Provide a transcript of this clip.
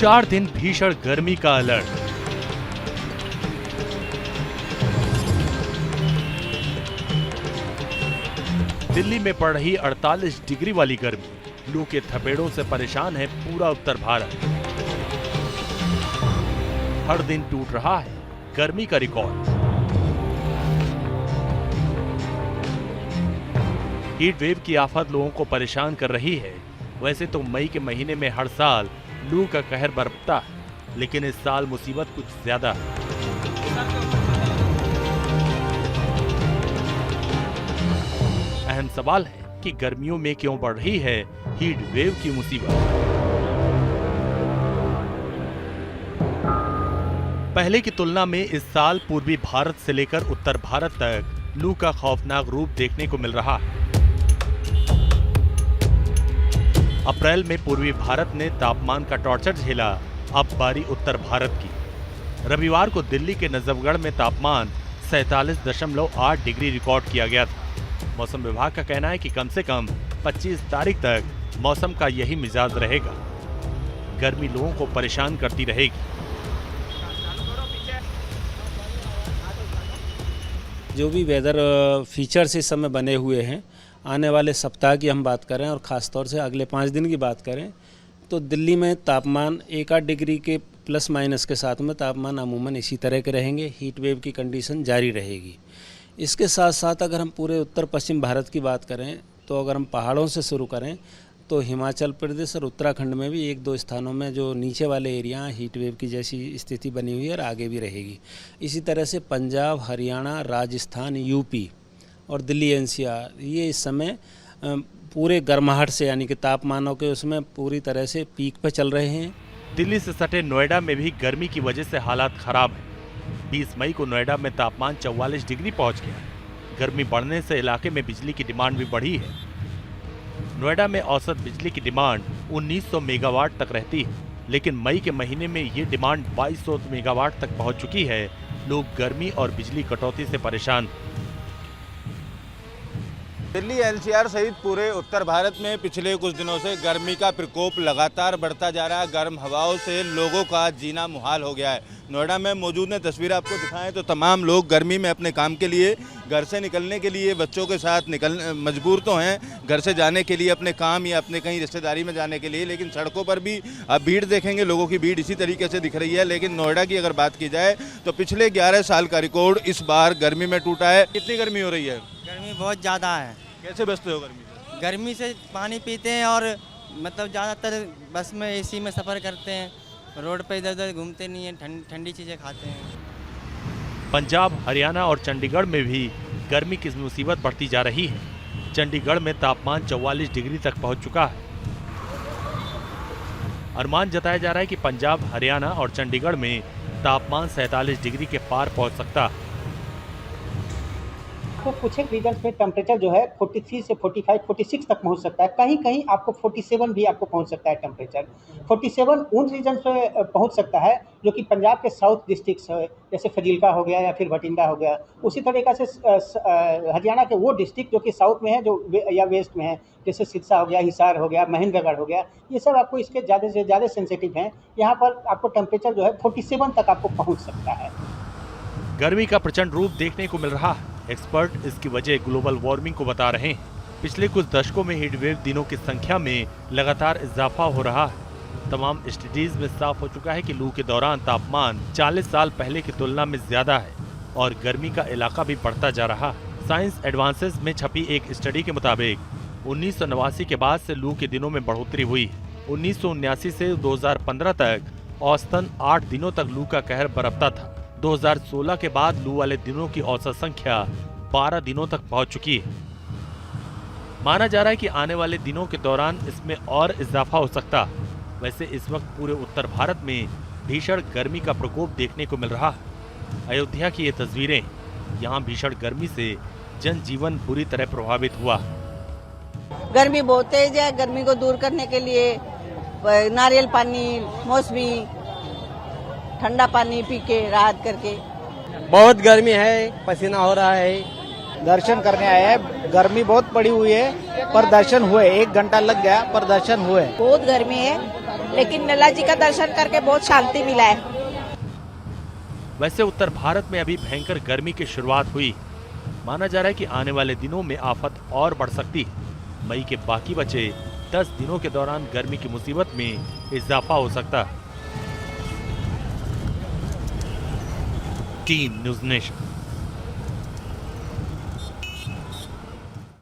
4 दिन भीषण गर्मी का अलर्ट। दिल्ली में पड़ रही 48 डिग्री वाली गर्मी, लू के थपेड़ों से परेशान है पूरा उत्तर भारत। हर दिन टूट रहा है गर्मी का रिकॉर्ड। हीट वेव की आफत लोगों को परेशान कर रही है। वैसे तो मई के महीने में हर साल लू का कहर बरपता है, लेकिन इस साल मुसीबत कुछ ज्यादा है। अहम सवाल है कि गर्मियों में क्यों बढ़ रही है हीट वेव की मुसीबत। पहले की तुलना में इस साल पूर्वी भारत से लेकर उत्तर भारत तक लू का खौफनाक रूप देखने को मिल रहा है। अप्रैल में पूर्वी भारत ने तापमान का टॉर्चर झेला, अब बारी उत्तर भारत की। रविवार को दिल्ली के नजफगढ़ में तापमान 47.8 डिग्री रिकॉर्ड किया गया था। मौसम विभाग का कहना है कि कम से कम 25 तारीख तक मौसम का यही मिजाज रहेगा। गर्मी लोगों को परेशान करती रहेगी। जो भी वेदर फीचर्स इस समय बने हुए हैं, आने वाले सप्ताह की हम बात करें और ख़ास तौर से अगले 5 दिन की बात करें तो दिल्ली में तापमान 1-8 डिग्री के प्लस माइनस के साथ में तापमान अमूमन इसी तरह के रहेंगे। हीट वेव की कंडीशन जारी रहेगी। इसके साथ साथ अगर हम पूरे उत्तर पश्चिम भारत की बात करें तो अगर हम पहाड़ों से शुरू करें तो हिमाचल प्रदेश और उत्तराखंड में भी 1-2 स्थानों में जो नीचे वाले एरिया हीट वेव की जैसी स्थिति बनी हुई है और आगे भी रहेगी। इसी तरह से पंजाब, हरियाणा, राजस्थान, यूपी और दिल्ली एनसीआर ये इस समय पूरे गर्माहट से यानी कि तापमानों के उसमें पूरी तरह से पीक पे चल रहे हैं। दिल्ली से सटे नोएडा में भी गर्मी की वजह से हालात खराब है। 20 मई को नोएडा में तापमान 44 डिग्री पहुंच गया। गर्मी बढ़ने से इलाके में बिजली की डिमांड भी बढ़ी है। नोएडा में औसत बिजली की डिमांड 1900 मेगावाट तक रहती है, लेकिन मई के महीने में ये डिमांड 2200 मेगावाट तक पहुंच चुकी है। लोग गर्मी और बिजली कटौती से परेशान। दिल्ली एनसीआर सहित पूरे उत्तर भारत में पिछले कुछ दिनों से गर्मी का प्रकोप लगातार बढ़ता जा रहा है। गर्म हवाओं से लोगों का जीना मुहाल हो गया है। नोएडा में मौजूद है, तस्वीर आपको दिखाएं तो तमाम लोग गर्मी में अपने काम के लिए घर से निकलने के लिए बच्चों के साथ मजबूर तो हैं घर से जाने के लिए अपने काम या अपने कहीं रिश्तेदारी में जाने के लिए, लेकिन सड़कों पर भी आप भीड़ देखेंगे, लोगों की भीड़ इसी तरीके से दिख रही है। लेकिन नोएडा की अगर बात की जाए तो पिछले 11 साल का रिकॉर्ड इस बार गर्मी में टूटा है। कितनी गर्मी हो रही है? गर्मी बहुत ज़्यादा है। कैसे बचते हो गर्मी से? गर्मी से पानी पीते हैं और मतलब ज़्यादातर बस में एसी में सफ़र करते हैं, रोड पे इधर उधर घूमते नहीं हैं, ठंडी चीज़ें खाते हैं। पंजाब, हरियाणा और चंडीगढ़ में भी गर्मी की मुसीबत बढ़ती जा रही है। चंडीगढ़ में तापमान 44 डिग्री तक पहुंच चुका है। अनुमान जताया जा रहा है कि पंजाब, हरियाणा और चंडीगढ़ में तापमान 47 डिग्री के पार पहुंच सकता है। तो कुछ एक रीजन्स में टेम्परेचर जो है 43 से 45, 46 तक पहुंच सकता है। कहीं कहीं आपको 47 भी आपको पहुंच सकता है टेम्परेचर। 47 उन रीजन्स पे पहुंच सकता है जो कि पंजाब के साउथ डिस्ट्रिक्ट्स है, जैसे फजीलका हो गया या फिर भटिंडा हो गया। उसी तरीक़ा से हरियाणा के वो डिस्ट्रिक्ट जो कि साउथ में है जो या वेस्ट में है, जैसे सिरसा हो गया, हिसार हो गया, महेंद्रगढ़ हो गया, ये सब आपको इसके ज़्यादा से ज़्यादा सेंसिटिव हैं। यहाँ पर आपको टेम्परेचर जो है 47 तक आपको पहुँच सकता है। गर्मी का प्रचंड रूप देखने को मिल रहा है। एक्सपर्ट इसकी वजह ग्लोबल वार्मिंग को बता रहे हैं। पिछले कुछ दशकों में हीट वेव दिनों की संख्या में लगातार इजाफा हो रहा है। तमाम स्टडीज में साफ हो चुका है कि लू के दौरान तापमान 40 साल पहले की तुलना में ज्यादा है और गर्मी का इलाका भी बढ़ता जा रहा है। साइंस एडवांसेस में छपी एक स्टडी के मुताबिक 1989 के बाद से लू के दिनों में बढ़ोतरी हुई है। 1979 से 2015 तक औसतन 8 दिनों तक लू का कहर बरपता था। 2016 के बाद लू वाले दिनों की औसत संख्या 12 दिनों तक पहुंच चुकी है। माना जा रहा है कि आने वाले दिनों के दौरान इसमें और इजाफा हो सकता है। वैसे इस वक्त पूरे उत्तर भारत में भीषण गर्मी का प्रकोप देखने को मिल रहा है। अयोध्या की ये तस्वीरें, यहाँ भीषण गर्मी से जनजीवन बुरी तरह प्रभावित हुआ। गर्मी बहुत तेज है। गर्मी को दूर करने के लिए नारियल पानी, मौसमी, ठंडा पानी पी के राहत करके। बहुत गर्मी है, पसीना हो रहा है। दर्शन करने आए हैं। गर्मी बहुत पड़ी हुई है पर दर्शन हुए, 1 घंटा लग गया पर दर्शन हुए। बहुत गर्मी है लेकिन नल्ला जी का दर्शन करके बहुत शांति मिला है। वैसे उत्तर भारत में अभी भयंकर गर्मी की शुरुआत हुई। माना जा रहा है कि आने वाले दिनों में आफत और बढ़ सकती है। मई के बाकी बचे 10 दिनों के दौरान गर्मी की मुसीबत में इजाफा हो सकता है। Team news nation.